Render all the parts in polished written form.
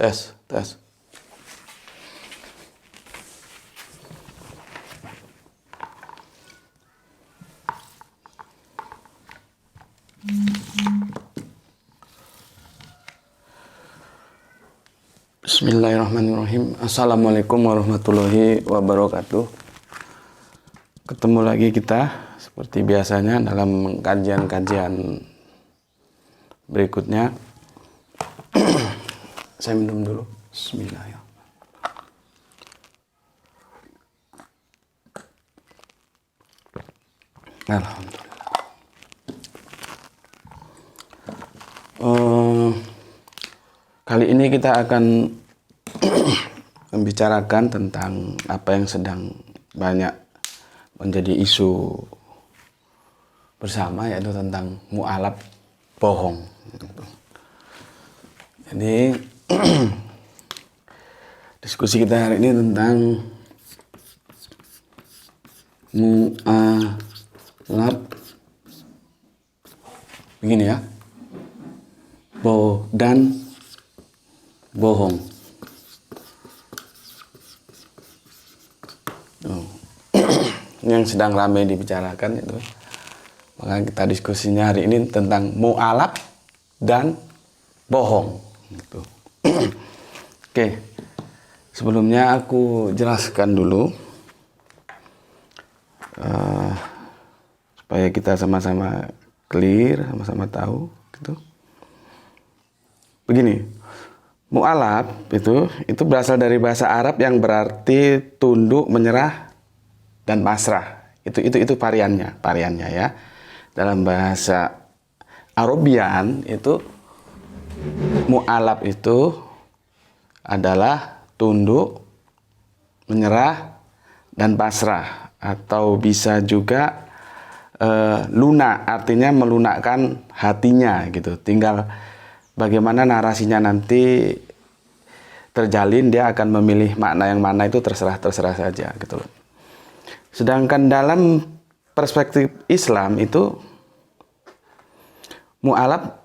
Tes, tes. Bismillahirrahmanirrahim. Assalamualaikum warahmatullahi wabarakatuh. Ketemu lagi kita seperti biasanya dalam kajian-kajian berikutnya. Saya minum dulu. Bismillahirrahmanirrahim. Alhamdulillah. Kali ini kita akan membicarakan tentang apa yang sedang banyak menjadi isu bersama, yaitu tentang mu'alaf bohong. Jadi diskusi kita hari ini tentang mu'alaf, begini ya, dan bohong. Yang sedang ramai dibicarakan itu. Maka kita diskusinya hari ini tentang mu'alaf dan bohong. Gitu. Oke, sebelumnya aku jelaskan dulu supaya kita sama-sama clear, sama-sama tahu. Gitu. Begini, mu'alaf itu berasal dari bahasa Arab yang berarti tunduk, menyerah, dan pasrah. Itu variannya ya. Dalam bahasa Arabian itu mu'alaf itu adalah tunduk, menyerah, dan pasrah, atau bisa juga lunak, artinya melunakkan hatinya gitu. Tinggal bagaimana narasinya nanti terjalin, dia akan memilih makna yang mana itu terserah saja gitu loh. Sedangkan dalam perspektif Islam itu mu'alaf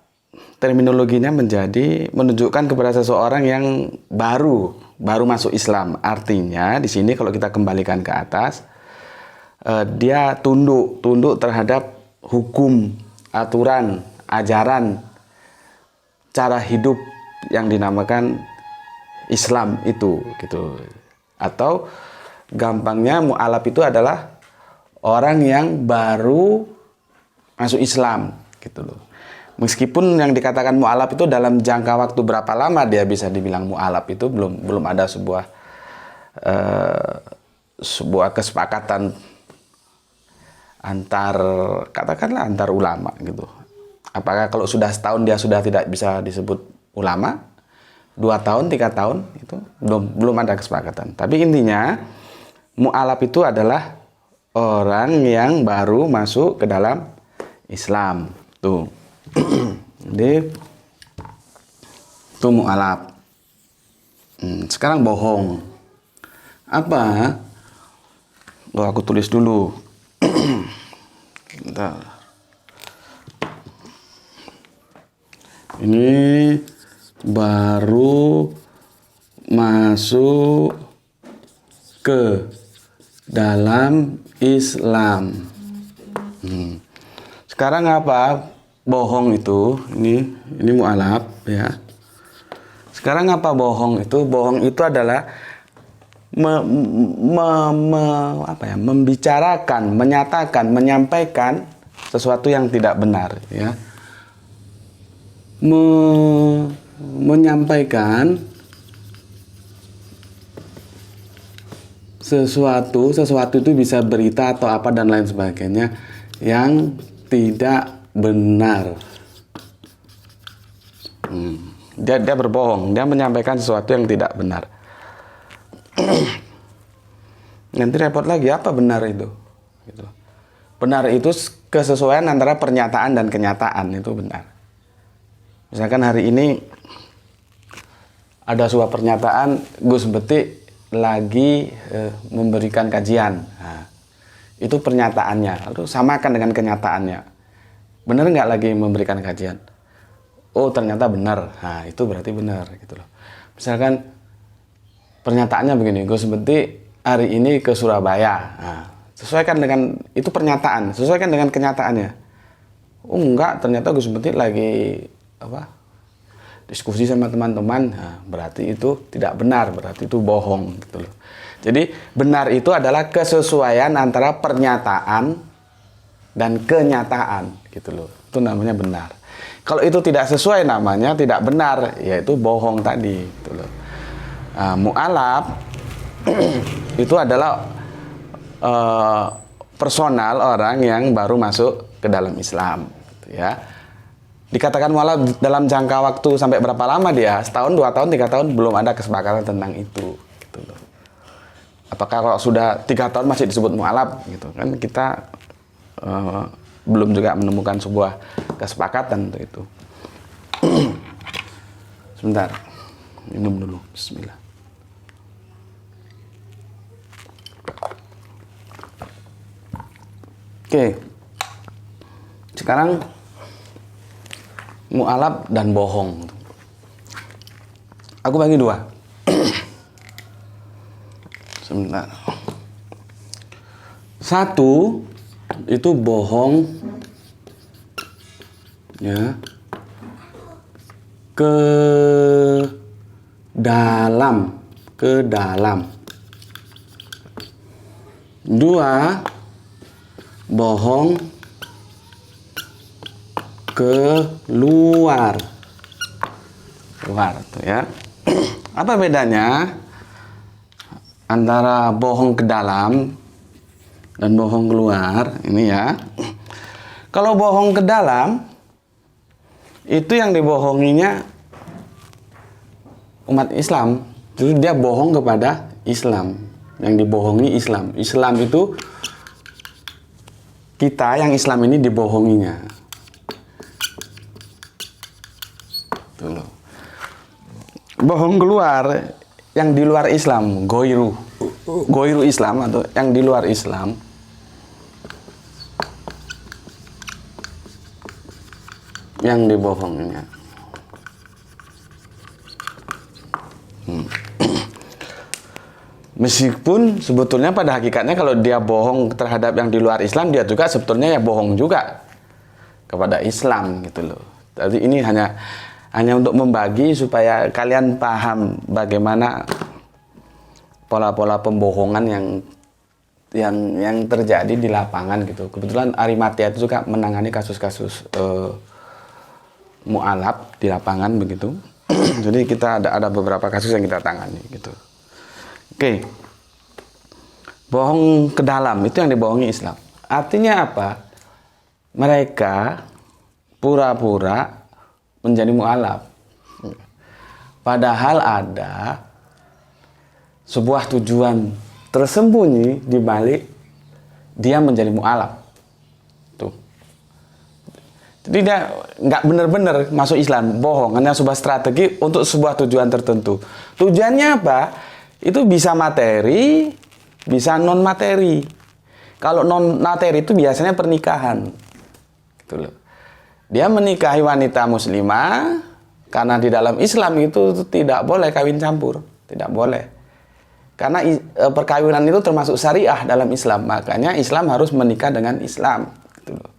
terminologinya menunjukkan kepada seseorang yang baru masuk Islam. Artinya di sini kalau kita kembalikan ke atas, dia tunduk terhadap hukum, aturan, ajaran, cara hidup yang dinamakan Islam itu gitu. Atau gampangnya mu'alaf itu adalah orang yang baru masuk Islam gitu loh. Meskipun yang dikatakan mu'alaf itu dalam jangka waktu berapa lama dia bisa dibilang mu'alaf, itu belum ada sebuah kesepakatan antar ulama gitu. Apakah kalau sudah setahun dia sudah tidak bisa disebut ulama, 2 tahun, 3 tahun, itu belum ada kesepakatan. Tapi intinya mu'alaf itu adalah orang yang baru masuk ke dalam Islam tuh. Jadi itu mu'alaf. Sekarang bohong. Apa? Aku tulis dulu. Bentar. Ini baru masuk ke dalam Islam. Sekarang apa bohong itu? Ini mu'alaf ya. Sekarang apa bohong itu? Bohong itu adalah membicarakan, menyatakan, menyampaikan sesuatu yang tidak benar ya. Menyampaikan sesuatu itu bisa berita atau apa dan lain sebagainya yang tidak benar. Dia berbohong, dia menyampaikan sesuatu yang tidak benar. Nanti repot lagi, apa benar itu? Gitu. Benar itu kesesuaian antara pernyataan dan kenyataan, itu benar. Misalkan hari ini ada sebuah pernyataan, Gus Betik lagi memberikan kajian. Nah, itu pernyataannya, lalu samakan dengan kenyataannya. Benar nggak lagi memberikan kajian? Oh ternyata benar. Nah itu berarti benar gitu loh. Misalkan pernyataannya begini, Gus Bekti hari ini ke Surabaya. Nah, sesuaikan dengan itu pernyataan, sesuaikan dengan kenyataannya. Oh enggak, ternyata Gus Bekti lagi diskusi sama teman-teman. Nah, berarti itu tidak benar, berarti itu bohong gitu loh. Jadi benar itu adalah kesesuaian antara pernyataan dan kenyataan gitu loh. Itu namanya benar. Kalau itu tidak sesuai namanya tidak benar, yaitu bohong tadi gitu loh. Mu'alaf itu adalah personal orang yang baru masuk ke dalam Islam gitu ya. Dikatakan mu'alaf dalam jangka waktu sampai berapa lama dia? Setahun, 2 tahun, 3 tahun belum ada kesepakatan tentang itu gitu loh. Apakah kalau sudah 3 tahun masih disebut mu'alaf gitu kan, kita belum juga menemukan sebuah kesepakatan untuk itu. Sebentar, minum dulu. Bismillah. Oke, sekarang mu'alaf dan bohong. Aku bagi 2. Sebentar. 1 itu bohong ya ke dalam 2 bohong ke luar tuh ya. Apa bedanya antara bohong ke dalam dan bohong keluar ini ya? Kalau bohong ke dalam itu yang dibohonginya umat Islam, jadi dia bohong kepada Islam, yang dibohongi Islam. Islam itu kita yang Islam ini dibohonginya. Tuh loh. Bohong keluar yang di luar Islam, goiru Islam atau yang di luar Islam. Yang dibohonginya. Meskipun sebetulnya pada hakikatnya kalau dia bohong terhadap yang di luar Islam, dia juga sebetulnya ya bohong juga kepada Islam gitu loh. Jadi ini hanya untuk membagi supaya kalian paham bagaimana pola-pola pembohongan yang terjadi di lapangan gitu. Kebetulan Arimatea itu juga menangani kasus-kasus mu'alaf di lapangan begitu. Jadi kita ada beberapa kasus yang kita tangani gitu. Oke. Bohong ke dalam itu yang dibohongi Islam. Artinya apa? Mereka pura-pura menjadi mu'alaf. Padahal ada sebuah tujuan tersembunyi di balik dia menjadi mu'alaf. Jadi dia nggak benar-benar masuk Islam, bohong, hanya sebuah strategi untuk sebuah tujuan tertentu. Tujuannya apa? Itu bisa materi, bisa non materi. Kalau non materi itu biasanya pernikahan, gitu loh. Dia menikahi wanita muslimah karena di dalam Islam itu tidak boleh kawin campur, tidak boleh. Karena perkawinan itu termasuk syariah dalam Islam, makanya Islam harus menikah dengan Islam, gitu loh.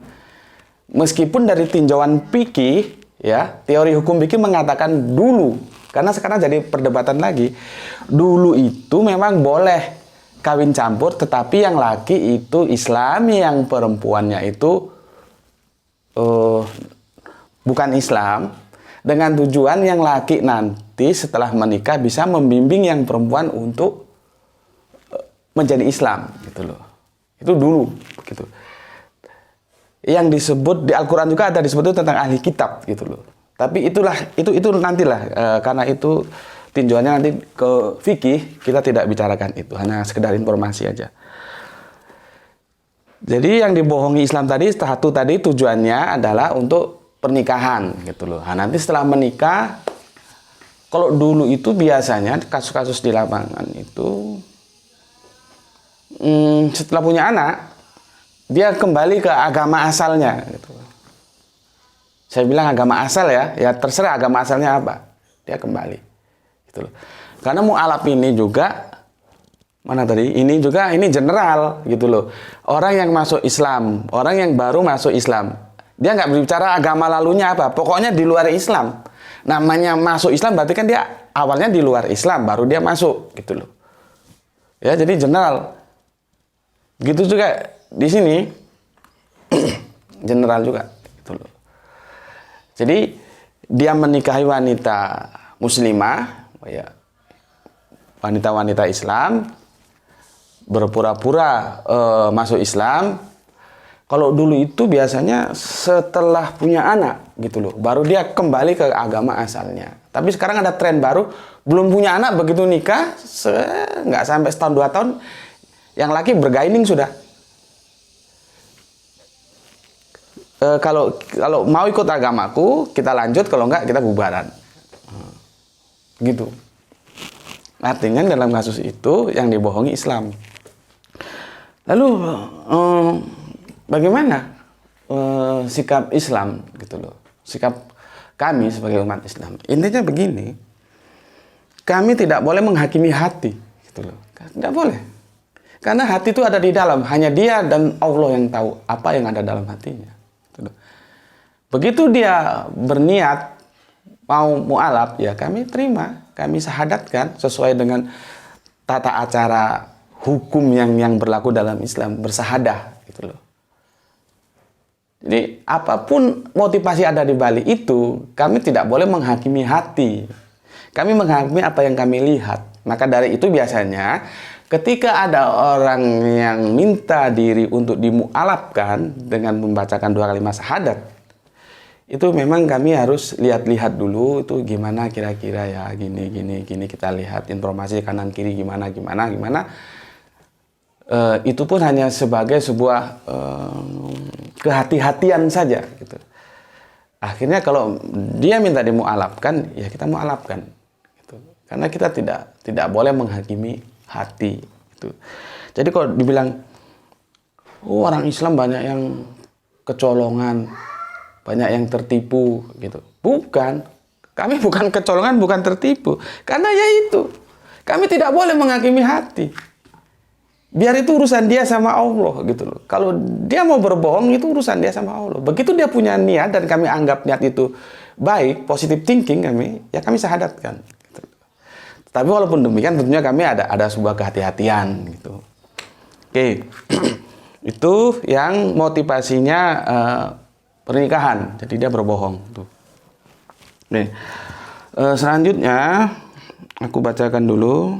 Meskipun dari tinjauan fikih ya, teori hukum fikih mengatakan dulu, karena sekarang jadi perdebatan lagi, dulu itu memang boleh kawin campur, tetapi yang laki itu Islami, yang perempuannya itu bukan Islam, dengan tujuan yang laki nanti setelah menikah bisa membimbing yang perempuan untuk menjadi Islam gitu loh. Itu dulu gitu. Yang disebut di Al-Quran juga ada disebut tentang ahli kitab gitu loh. Tapi itu nantilah karena itu tinjauannya nanti ke fikih, kita tidak bicarakan itu, hanya sekedar informasi aja. Jadi yang dibohongi Islam tadi, satu tadi tujuannya adalah untuk pernikahan gitu loh. Nah, nanti setelah menikah, kalau dulu itu biasanya kasus-kasus di lapangan itu setelah punya anak, dia kembali ke agama asalnya gitu. Saya bilang agama asal ya terserah agama asalnya apa, dia kembali gitu loh. Karena mu'alaf ini juga ini general gitu loh. Orang yang masuk Islam, orang yang baru masuk Islam, dia nggak berbicara agama lalunya apa, pokoknya di luar Islam. Namanya masuk Islam berarti kan dia awalnya di luar Islam, baru dia masuk gitu loh. Ya, jadi general. Gitu juga di sini general juga gitu loh. Jadi dia menikahi wanita muslimah, ya, wanita-wanita Islam, berpura-pura masuk Islam. Kalau dulu itu biasanya setelah punya anak gitu loh, baru dia kembali ke agama asalnya. Tapi sekarang ada tren baru, belum punya anak begitu nikah, nggak sampai setahun 2 tahun, yang laki bergaining sudah. Kalau mau ikut agamaku, kita lanjut, kalau enggak kita bubaran. Gitu. Artinya dalam kasus itu yang dibohongi Islam. Lalu bagaimana sikap Islam gitu loh, sikap kami sebagai umat Islam? Intinya begini, kami tidak boleh menghakimi hati gitu loh, tidak boleh, karena hati itu ada di dalam, hanya Dia dan Allah yang tahu apa yang ada dalam hatinya gitu loh. Begitu dia berniat mau mu'alaf, ya kami terima, kami syahadatkan sesuai dengan tata acara hukum yang berlaku dalam Islam, bersahadah gitu loh. Jadi apapun motivasi ada di balik itu, kami tidak boleh menghakimi hati. Kami menghakimi apa yang kami lihat. Maka dari itu biasanya ketika ada orang yang minta diri untuk dimu'alafkan dengan membacakan 2 kalimat syahadat, itu memang kami harus lihat-lihat dulu itu gimana kira-kira ya, gini kita lihat informasi kanan kiri gimana. Itu pun hanya sebagai sebuah kehati-hatian saja gitu. Akhirnya kalau dia minta dimu'alafkan, ya kita mu'alafkan gitu. Karena kita tidak boleh menghakimi hati gitu. Jadi kalau dibilang orang Islam banyak yang kecolongan, banyak yang tertipu gitu. Bukan. Kami bukan kecolongan, bukan tertipu. Karena ya itu, kami tidak boleh menghakimi hati. Biar itu urusan dia sama Allah gitu loh. Kalau dia mau berbohong, itu urusan dia sama Allah. Begitu dia punya niat dan kami anggap niat itu baik, positive thinking ya kami syahadatkan gitu. Tapi walaupun demikian tentunya kami ada sebuah kehati-hatian gitu. Oke. Itu yang motivasinya pernikahan, jadi dia berbohong tuh. Nih, selanjutnya aku bacakan dulu.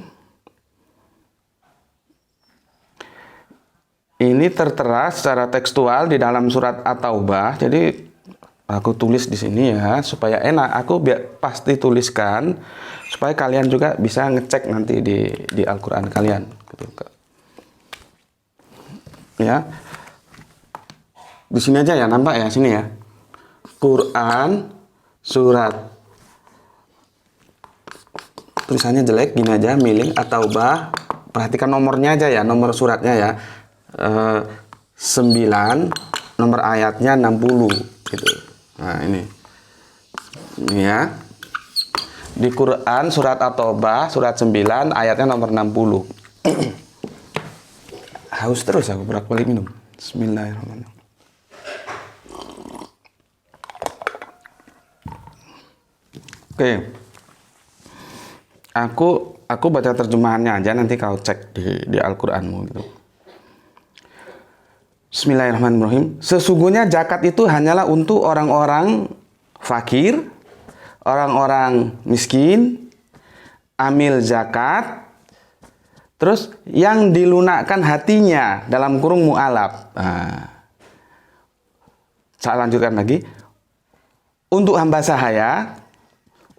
Ini tertera secara tekstual di dalam surat At-Taubah. Jadi aku tulis di sini ya supaya enak. Aku pasti tuliskan supaya kalian juga bisa ngecek nanti di Al-Qur'an kalian. Ya. Di sini aja ya, nampak ya, sini ya. Quran surat, tulisannya jelek gini aja, miling At-Taubah. Perhatikan nomornya aja ya, nomor suratnya ya. 9, nomor ayatnya 60 gitu. Nah, ini ya. Di Quran surat At-Taubah surat 9 ayatnya nomor 60. Haus terus aku, berak balik minum. Bismillahirrahmanirrahim. Oke. Aku baca terjemahannya aja, nanti kau cek di Al-Qur'anmu gitu. Bismillahirrahmanirrahim. Sesungguhnya zakat itu hanyalah untuk orang-orang fakir, orang-orang miskin, amil zakat, terus yang dilunakkan hatinya dalam kurung mu'alaf. Saya lanjutkan lagi. Untuk hamba sahaya,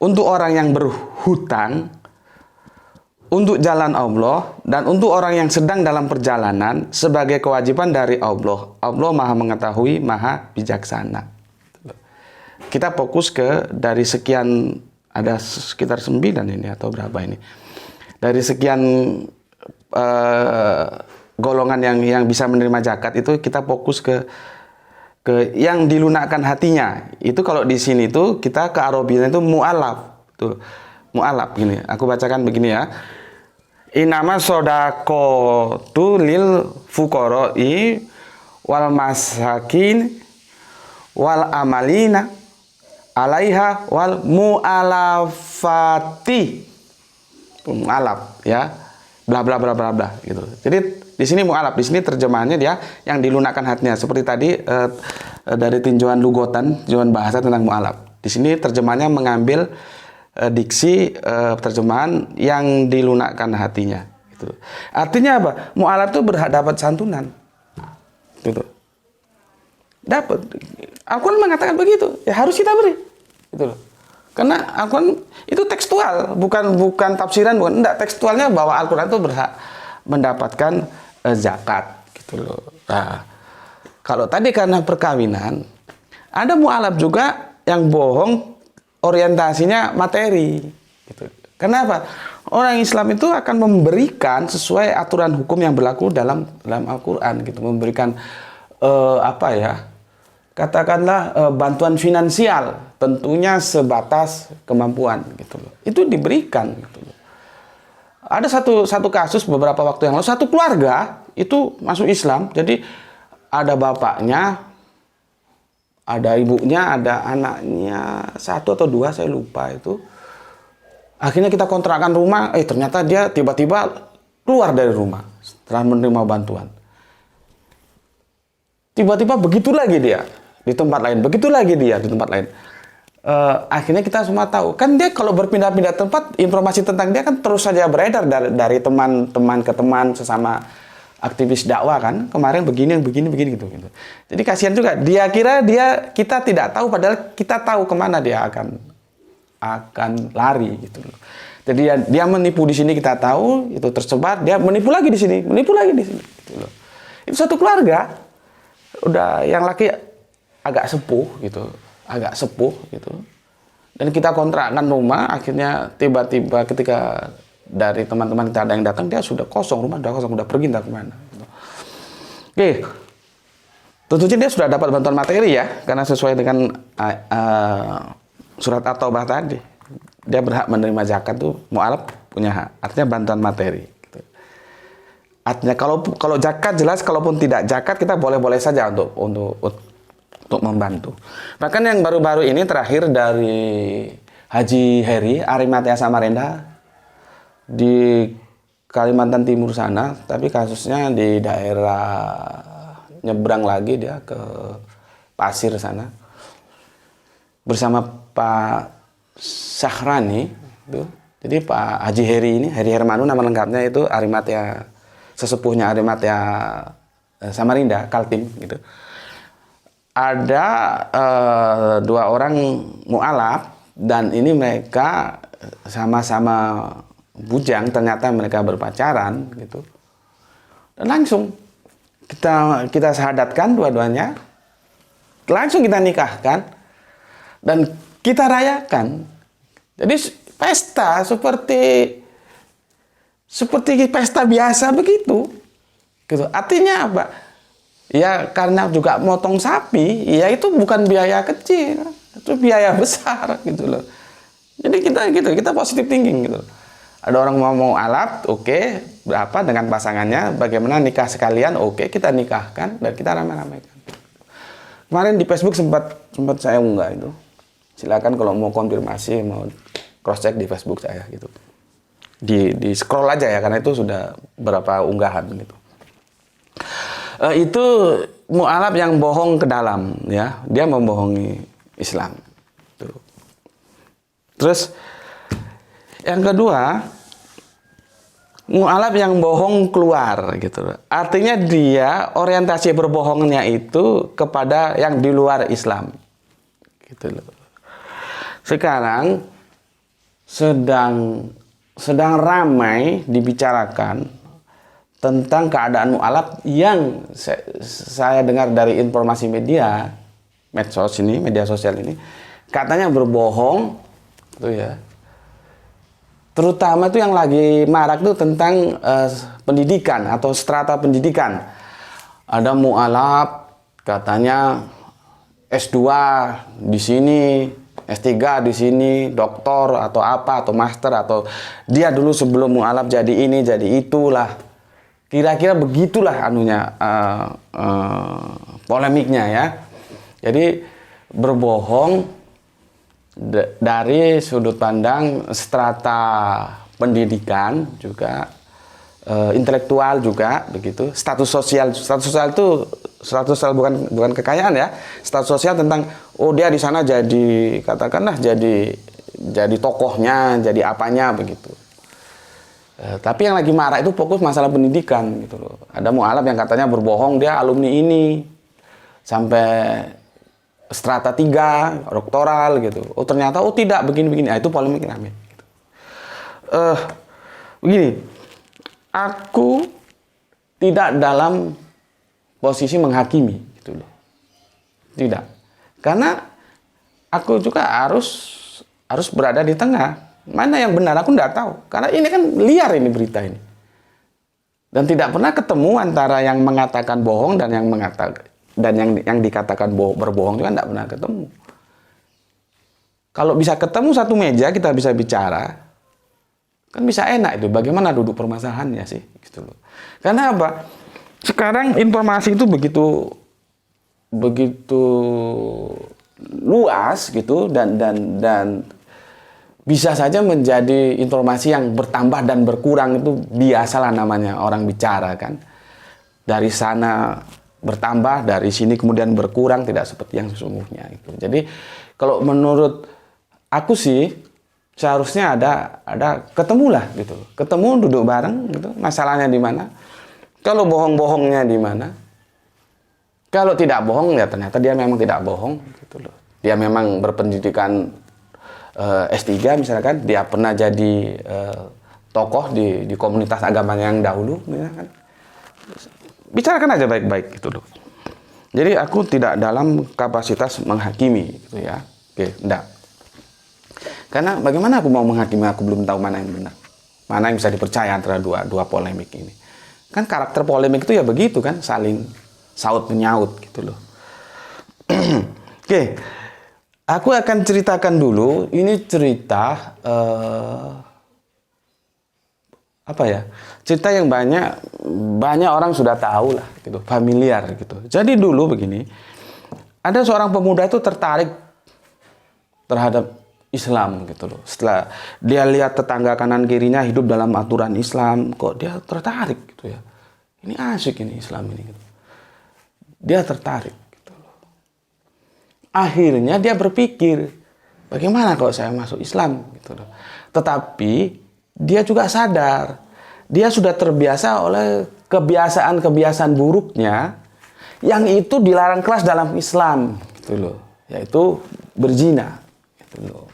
untuk orang yang berhutang, untuk jalan Allah, dan untuk orang yang sedang dalam perjalanan sebagai kewajiban dari Allah. Allah Maha mengetahui, Maha bijaksana. Kita fokus dari sekian, ada sekitar 9 ini atau berapa ini. Dari sekian golongan yang bisa menerima zakat itu kita fokus ke yang dilunakkan hatinya. Itu kalau di sini tuh kita ke Arabinya itu mu'alaf. Tuh. mu'alaf gini. Aku bacakan begini ya. Inama sodako lil fuqara'i wal masakin wal amalina alaiha wal mu'alafati. Mu'alaf ya. Bla bla bla bla bla gitu. Jadi di sini mu'alaf, di sini terjemahannya dia yang dilunakkan hatinya. Seperti tadi dari tinjauan lugotan, tinjauan bahasa tentang mu'alaf. Di sini terjemahannya mengambil diksi terjemahan yang dilunakkan hatinya. Gitu. Artinya apa? Mu'alaf itu berhak dapat santunan. Gitu. Dapat. Al-Quran mengatakan begitu. Ya harus kita beri. Gitu loh. Karena Al-Quran itu tekstual, bukan tafsiran, bukan enggak, tekstualnya bahwa Al-Quran itu berhak mendapatkan zakat gitu loh. Nah, kalau tadi karena perkawinan, ada mu'alaf juga yang bohong orientasinya materi gitu. Kenapa? Orang Islam itu akan memberikan sesuai aturan hukum yang berlaku dalam Al-Quran gitu, memberikan katakanlah bantuan finansial, tentunya sebatas kemampuan gitu loh. Itu diberikan gitu loh. Ada satu kasus beberapa waktu yang lalu, satu keluarga itu masuk Islam. Jadi ada bapaknya, ada ibunya, ada anaknya, 1 atau 2 saya lupa itu. Akhirnya kita kontrakkan rumah, ternyata dia tiba-tiba keluar dari rumah setelah menerima bantuan. Tiba-tiba begitu lagi dia di tempat lain, begitu lagi dia di tempat lain. Akhirnya kita semua tahu, kan dia kalau berpindah-pindah tempat, informasi tentang dia kan terus saja beredar dari teman-teman ke teman sesama aktivis dakwah kan. Kemarin begini gitu. Jadi kasihan juga. Dia kira kita tidak tahu, padahal kita tahu kemana dia akan lari gitu loh. Jadi dia menipu di sini, kita tahu itu tersebar, dia menipu lagi di sini gitu loh. Itu satu keluarga. Udah yang laki agak sepuh gitu. Dan kita kontrakkan rumah, akhirnya tiba-tiba ketika dari teman-teman kita ada yang datang, dia sudah kosong, rumah sudah kosong, udah pergi entah kemana. Oke, tentunya dia sudah dapat bantuan materi ya, karena sesuai dengan surat At-Taubah tadi, dia berhak menerima zakat tuh, mu'alaf punya hak, artinya bantuan materi. Gitu. Artinya kalau zakat jelas, kalaupun tidak zakat kita boleh-boleh saja untuk membantu. Bahkan yang baru-baru ini terakhir dari Haji Heri Arimatea Samarinda di Kalimantan Timur sana, tapi kasusnya di daerah nyebrang lagi dia ke Pasir sana bersama Pak Syahrani itu. Jadi Pak Haji Heri ini, Heri Hermanu nama lengkapnya itu, Arimatea, sesepuhnya Arimatea Samarinda, Kaltim gitu. Ada 2 orang mu'alaf dan ini mereka sama-sama bujang, ternyata mereka berpacaran gitu. Dan langsung kita syahadatkan dua-duanya, langsung kita nikahkan dan kita rayakan. Jadi pesta seperti pesta biasa begitu. Gitu. Artinya apa? Ya karena juga motong sapi, ya itu bukan biaya kecil, itu biaya besar gitu loh. Jadi kita positive thinking gitu. Ada orang mau alat, oke, berapa dengan pasangannya, bagaimana nikah sekalian, oke, kita nikahkan dan kita ramai-ramaikan. Kemarin di Facebook sempat saya unggah itu. Silakan kalau mau konfirmasi, mau cross check di Facebook saya gitu. Di scroll aja ya, karena itu sudah berapa unggahan gitu. Itu mu'alaf yang bohong ke dalam ya, dia membohongi Islam. Tuh. Terus yang kedua, mu'alaf yang bohong keluar gitu. Artinya dia orientasi berbohongnya itu kepada yang di luar Islam. Gitu loh. Sekarang sedang ramai dibicarakan tentang keadaan mu'alaf yang saya dengar dari informasi media sosial ini, katanya berbohong itu ya. Terutama itu yang lagi marak itu tentang pendidikan atau strata pendidikan. Ada mu'alaf katanya S2 di sini S3 di sini, doktor atau apa atau master atau dia dulu sebelum mualaf jadi ini jadi itulah. Kira-kira begitulah anunya polemiknya ya. Jadi berbohong dari sudut pandang strata pendidikan juga intelektual juga begitu. Status sosial itu status sosial bukan kekayaan ya. Status sosial tentang dia di sana jadi katakanlah jadi tokohnya, jadi apanya begitu. Tapi yang lagi marah itu fokus masalah pendidikan gitu loh. Ada mualaf yang katanya berbohong dia alumni ini sampai strata 3, doktoral gitu. Ternyata tidak begini-begini. Itu polemik rame gitu. Begini. Aku tidak dalam posisi menghakimi gitu loh. Tidak. Karena aku juga harus berada di tengah. Mana yang benar aku tidak tahu. Karena ini kan liar ini berita ini. Dan tidak pernah ketemu antara yang mengatakan bohong dan yang mengatakan yang dikatakan berbohong juga tidak pernah ketemu. Kalau bisa ketemu satu meja kita bisa bicara, kan bisa enak itu. Bagaimana duduk permasalahannya sih gitu loh. Karena apa? Sekarang informasi itu begitu luas gitu dan bisa saja menjadi informasi yang bertambah dan berkurang. Itu biasalah namanya orang bicara kan. Dari sana bertambah, dari sini kemudian berkurang, tidak seperti yang sesungguhnya gitu. Jadi kalau menurut aku sih seharusnya ada ketemulah gitu. Ketemu duduk bareng gitu. Masalahnya di mana? Kalau bohong-bohongnya di mana? Kalau tidak bohong ya ternyata dia memang tidak bohong gitu loh. Dia memang berpendidikan S3 misalkan, dia pernah jadi tokoh di komunitas agama yang dahulu misalkan. Bicarakan aja baik-baik gitu loh. Jadi aku tidak dalam kapasitas menghakimi gitu ya. Oke, enggak. Karena bagaimana aku mau menghakimi, aku belum tahu mana yang benar. Mana yang bisa dipercaya antara dua polemik ini. Kan karakter polemik itu ya begitu kan, saling saut menyaut gitu loh. Oke. Aku akan ceritakan dulu, ini cerita cerita yang banyak orang sudah tahu lah gitu, familiar gitu. Jadi dulu begini, ada seorang pemuda itu tertarik terhadap Islam gitu loh. Setelah dia lihat tetangga kanan kirinya hidup dalam aturan Islam, kok dia tertarik gitu ya. Ini asik ini Islam ini gitu. Dia tertarik. Akhirnya dia berpikir, bagaimana kalau saya masuk Islam? Gitu loh. Tetapi dia juga sadar, dia sudah terbiasa oleh kebiasaan-kebiasaan buruknya, yang itu dilarang keras dalam Islam, gitu loh. Yaitu berzina, gitu loh.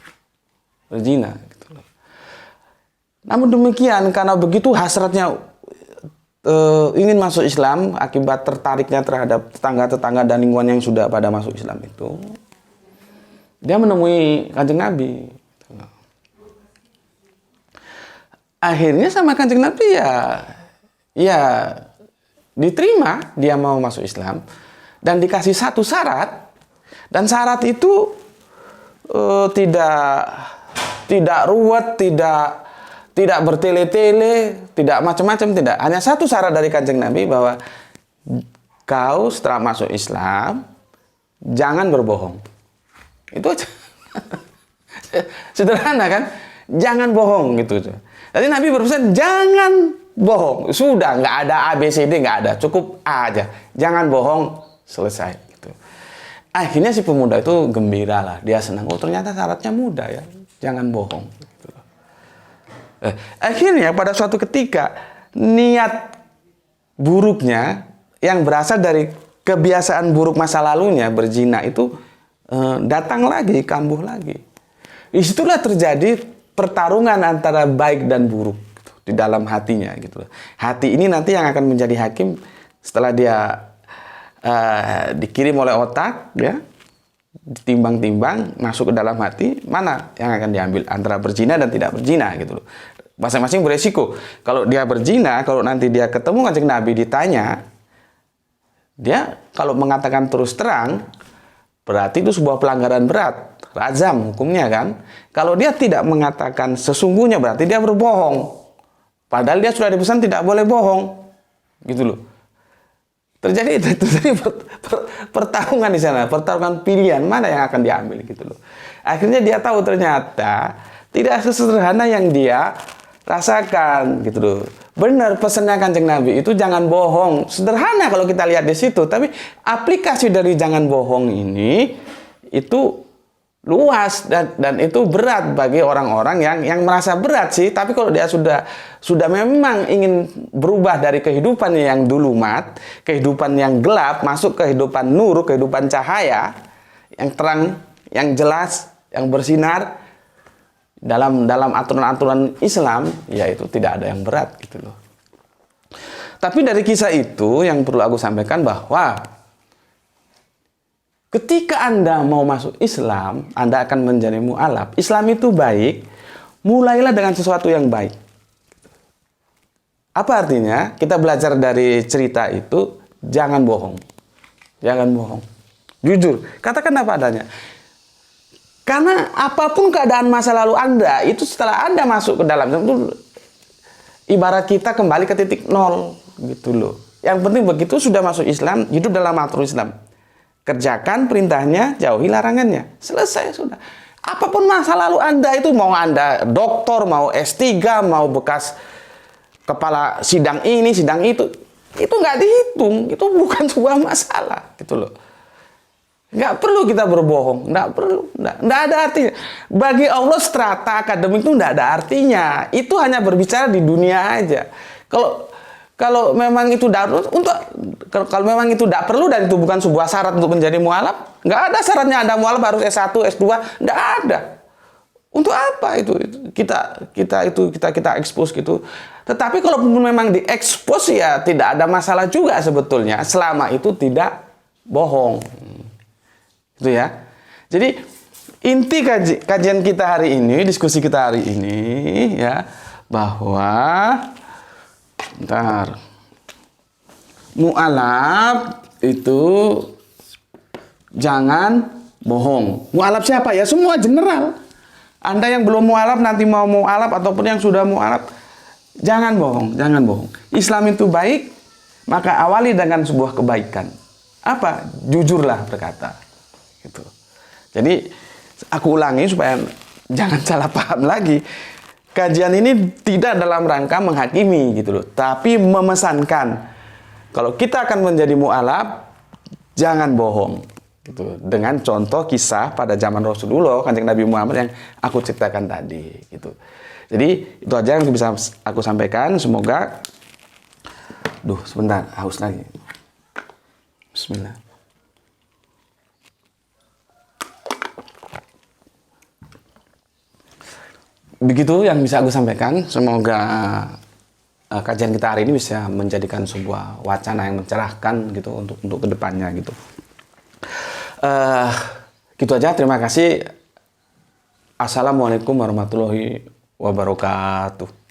Berzina, gitu loh. Namun demikian, karena begitu hasratnya ingin masuk Islam akibat tertariknya terhadap tetangga-tetangga dan lingkungan yang sudah pada masuk Islam itu, dia menemui Kanjeng Nabi. Akhirnya sama Kanjeng Nabi ya diterima dia mau masuk Islam dan dikasih satu syarat, dan syarat itu tidak ruwet, tidak bertele-tele, tidak macam-macam, tidak. Hanya satu syarat dari Kanjeng Nabi bahwa kau setelah masuk Islam jangan berbohong. Itu aja. Sederhana kan? Jangan bohong gitu. Jadi Nabi berpesan jangan bohong. Sudah, nggak ada ABCD, nggak ada. Cukup A aja. Jangan bohong, selesai gitu. Akhirnya si pemuda itu gembira lah. Dia senang. Oh ternyata syaratnya mudah ya. Jangan bohong. Akhirnya pada suatu ketika niat buruknya yang berasal dari kebiasaan buruk masa lalunya berzina itu datang lagi, kambuh lagi. Disitulah terjadi pertarungan antara baik dan buruk gitu, di dalam hatinya gitu. Hati ini nanti yang akan menjadi hakim setelah dia dikirim oleh otak ya, ditimbang-timbang masuk ke dalam hati, mana yang akan diambil antara berzina dan tidak berzina gitu loh. Masing-masing beresiko. Kalau dia berzina, kalau nanti dia ketemu Kanjeng Nabi ditanya, dia kalau mengatakan terus terang berarti itu sebuah pelanggaran berat. rajam hukumnya kan. Kalau dia tidak mengatakan sesungguhnya berarti dia berbohong. Padahal dia sudah dipesan tidak boleh bohong. Gitu loh. Terjadi pertarungan di sana, pertarungan pilihan mana yang akan diambil gitu loh. Akhirnya dia tahu ternyata tidak sesederhana yang dia rasakan gitu loh. Benar pesannya Kanjeng Nabi itu jangan bohong. Sederhana kalau kita lihat di situ, tapi aplikasi dari jangan bohong ini itu luas dan itu berat bagi orang-orang yang merasa berat sih. Tapi kalau dia sudah memang ingin berubah dari kehidupan yang dulu mat, kehidupan yang gelap masuk kehidupan nur, kehidupan cahaya yang terang, yang jelas, yang bersinar dalam aturan-aturan Islam, ya itu tidak ada yang berat gitu loh. Tapi dari kisah itu yang perlu aku sampaikan bahwa ketika Anda mau masuk Islam, Anda akan menjadi mu'alaf. Islam itu baik, mulailah dengan sesuatu yang baik. Apa artinya? Kita belajar dari cerita itu, jangan bohong. Jangan bohong. Jujur, katakan apa adanya. Karena apapun keadaan masa lalu Anda, itu setelah Anda masuk ke dalam itu ibarat kita kembali ke titik nol gitu loh. Yang penting begitu sudah masuk Islam, hidup dalam aturan Islam. Kerjakan perintahnya, jauhi larangannya. Selesai sudah. Apapun masa lalu Anda itu, mau Anda doktor, mau S3, mau bekas kepala sidang ini, sidang itu nggak dihitung. Itu bukan sebuah masalah gitu loh. Nggak perlu kita berbohong, nggak perlu, nggak ada artinya. Bagi Allah strata akademik itu nggak ada artinya. Itu hanya berbicara di dunia aja. Kalau memang itu kalau memang itu tidak perlu dan itu bukan sebuah syarat untuk menjadi mu'alaf, nggak ada syaratnya Anda mu'alaf harus S1, S2, nggak ada. Untuk apa itu? Kita expose gitu. Tetapi kalau memang diekspos ya tidak ada masalah juga sebetulnya selama itu tidak bohong. Itu ya. Jadi inti kajian kita hari ini, diskusi kita hari ini ya, bahwa mu'alaf itu jangan bohong. Mu'alaf siapa ya? Semua general. Anda yang belum mu'alaf nanti mau mu'alaf ataupun yang sudah mu'alaf, jangan bohong, jangan bohong. Islam itu baik, maka awali dengan sebuah kebaikan. Apa? Jujurlah berkata. Gitu. Jadi aku ulangi supaya jangan salah paham lagi. Kajian ini tidak dalam rangka menghakimi gitu loh, tapi memesankan kalau kita akan menjadi mu'alaf jangan bohong gitu. Dengan contoh kisah pada zaman Rasulullah Kanjeng Nabi Muhammad yang aku ceritakan tadi gitu. Jadi itu aja yang bisa aku sampaikan. Semoga sebentar, haus lagi. Bismillah. Begitu yang bisa aku sampaikan. Semoga kajian kita hari ini bisa menjadikan sebuah wacana yang mencerahkan gitu untuk kedepannya gitu. Gitu aja. Terima kasih. Assalamualaikum warahmatullahi wabarakatuh.